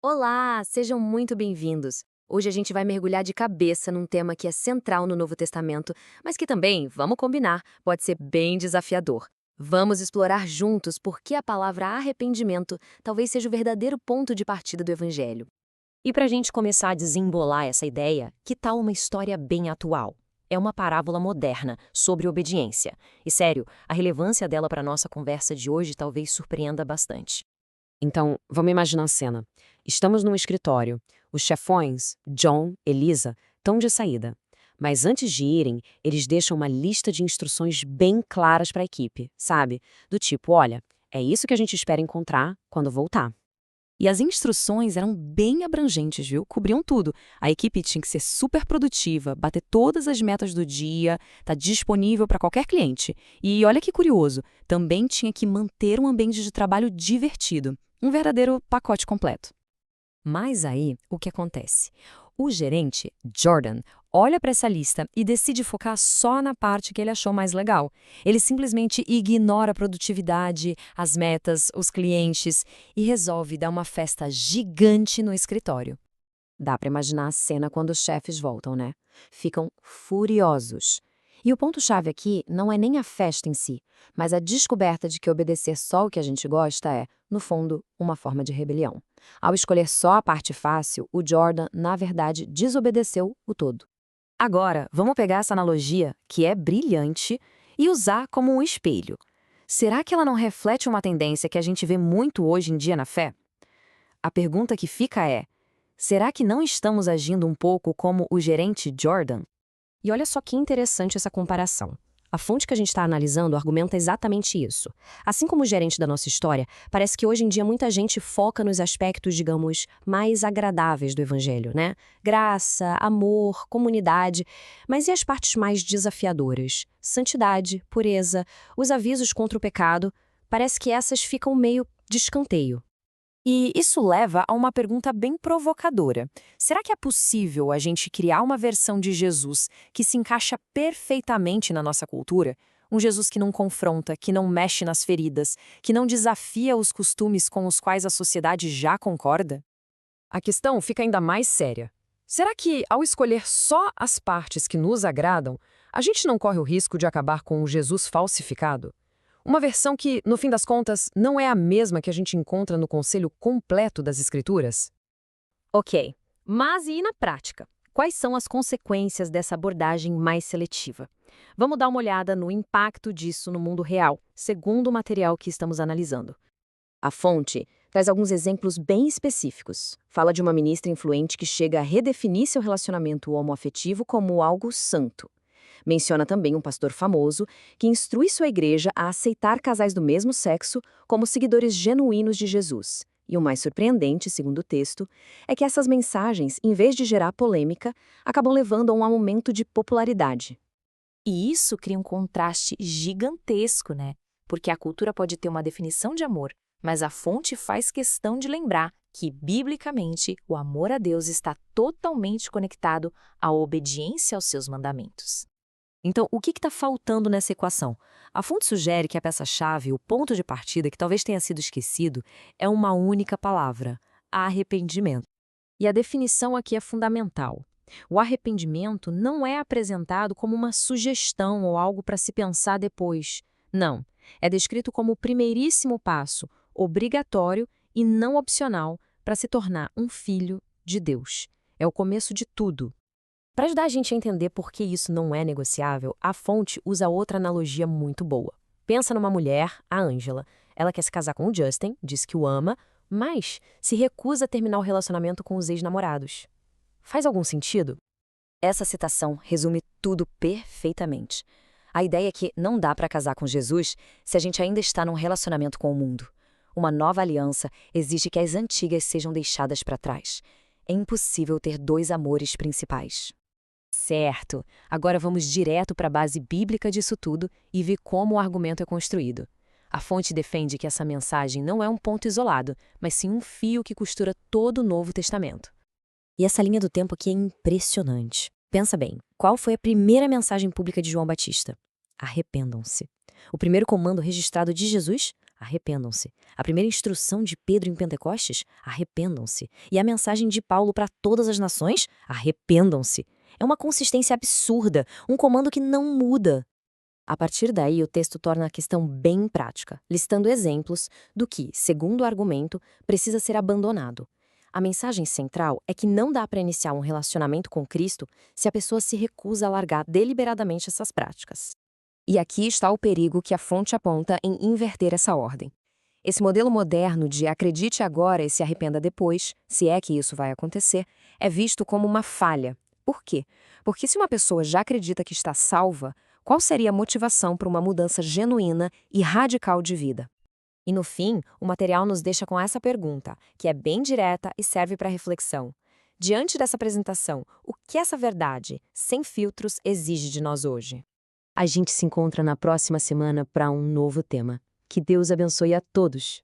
Olá, sejam muito bem-vindos. Hoje a gente vai mergulhar de cabeça num tema que é central no Novo Testamento, mas que também, vamos combinar, pode ser bem desafiador. Vamos explorar juntos por que a palavra arrependimento talvez seja o verdadeiro ponto de partida do Evangelho. E para a gente começar a desembolar essa ideia, que tal uma história bem atual? É uma parábola moderna sobre obediência. E sério, a relevância dela para a nossa conversa de hoje talvez surpreenda bastante. Então, vamos imaginar a cena. Estamos num escritório. Os chefões, John, Elisa, estão de saída. Mas antes de irem, eles deixam uma lista de instruções bem claras para a equipe, sabe? Do tipo, olha, é isso que a gente espera encontrar quando voltar. E as instruções eram bem abrangentes, viu? Cobriam tudo. A equipe tinha que ser super produtiva, bater todas as metas do dia, estar disponível para qualquer cliente. E olha que curioso, também tinha que manter um ambiente de trabalho divertido. Um verdadeiro pacote completo. Mas aí, o que acontece? O gerente, Jordan, olha para essa lista e decide focar só na parte que ele achou mais legal. Ele simplesmente ignora a produtividade, as metas, os clientes e resolve dar uma festa gigante no escritório. Dá para imaginar a cena quando os chefes voltam, né? Ficam furiosos. E o ponto-chave aqui não é nem a festa em si, mas a descoberta de que obedecer só o que a gente gosta é, no fundo, uma forma de rebelião. Ao escolher só a parte fácil, o Jordan, na verdade, desobedeceu o todo. Agora, vamos pegar essa analogia, que é brilhante, e usar como um espelho. Será que ela não reflete uma tendência que a gente vê muito hoje em dia na fé? A pergunta que fica é: será que não estamos agindo um pouco como o gerente Jordan? E olha só que interessante essa comparação. A fonte que a gente está analisando argumenta exatamente isso. Assim como o gerente da nossa história, parece que hoje em dia muita gente foca nos aspectos, digamos, mais agradáveis do evangelho, né? Graça, amor, comunidade. Mas e as partes mais desafiadoras? Santidade, pureza, os avisos contra o pecado? Parece que essas ficam meio de escanteio. E isso leva a uma pergunta bem provocadora. Será que é possível a gente criar uma versão de Jesus que se encaixa perfeitamente na nossa cultura? Um Jesus que não confronta, que não mexe nas feridas, que não desafia os costumes com os quais a sociedade já concorda? A questão fica ainda mais séria. Será que, ao escolher só as partes que nos agradam, a gente não corre o risco de acabar com um Jesus falsificado? Uma versão que, no fim das contas, não é a mesma que a gente encontra no conselho completo das Escrituras? Ok, mas e na prática? Quais são as consequências dessa abordagem mais seletiva? Vamos dar uma olhada no impacto disso no mundo real, segundo o material que estamos analisando. A fonte traz alguns exemplos bem específicos. Fala de uma ministra influente que chega a redefinir seu relacionamento homoafetivo como algo santo. Menciona também um pastor famoso que instrui sua igreja a aceitar casais do mesmo sexo como seguidores genuínos de Jesus. E o mais surpreendente, segundo o texto, é que essas mensagens, em vez de gerar polêmica, acabam levando a um aumento de popularidade. E isso cria um contraste gigantesco, né? Porque a cultura pode ter uma definição de amor, mas a fonte faz questão de lembrar que, biblicamente, o amor a Deus está totalmente conectado à obediência aos seus mandamentos. Então, o que está faltando nessa equação? A fonte sugere que a peça-chave, o ponto de partida que talvez tenha sido esquecido, é uma única palavra: arrependimento. E a definição aqui é fundamental. O arrependimento não é apresentado como uma sugestão ou algo para se pensar depois. Não. É descrito como o primeiríssimo passo, obrigatório e não opcional, para se tornar um filho de Deus. É o começo de tudo. Para ajudar a gente a entender por que isso não é negociável, a fonte usa outra analogia muito boa. Pensa numa mulher, a Angela. Ela quer se casar com o Justin, diz que o ama, mas se recusa a terminar o relacionamento com os ex-namorados. Faz algum sentido? Essa citação resume tudo perfeitamente. A ideia é que não dá para casar com Jesus se a gente ainda está num relacionamento com o mundo. Uma nova aliança exige que as antigas sejam deixadas para trás. É impossível ter dois amores principais. Certo. Agora vamos direto para a base bíblica disso tudo e ver como o argumento é construído. A fonte defende que essa mensagem não é um ponto isolado, mas sim um fio que costura todo o Novo Testamento. E essa linha do tempo aqui é impressionante. Pensa bem, qual foi a primeira mensagem pública de João Batista? Arrependam-se. O primeiro comando registrado de Jesus? Arrependam-se. A primeira instrução de Pedro em Pentecostes? Arrependam-se. E a mensagem de Paulo para todas as nações? Arrependam-se. É uma consistência absurda, um comando que não muda. A partir daí, o texto torna a questão bem prática, listando exemplos do que, segundo o argumento, precisa ser abandonado. A mensagem central é que não dá para iniciar um relacionamento com Cristo se a pessoa se recusa a largar deliberadamente essas práticas. E aqui está o perigo que a fonte aponta em inverter essa ordem. Esse modelo moderno de acredite agora e se arrependa depois, se é que isso vai acontecer, é visto como uma falha. Por quê? Porque se uma pessoa já acredita que está salva, qual seria a motivação para uma mudança genuína e radical de vida? E no fim, o material nos deixa com essa pergunta, que é bem direta e serve para reflexão. Diante dessa apresentação, o que essa verdade, sem filtros, exige de nós hoje? A gente se encontra na próxima semana para um novo tema. Que Deus abençoe a todos!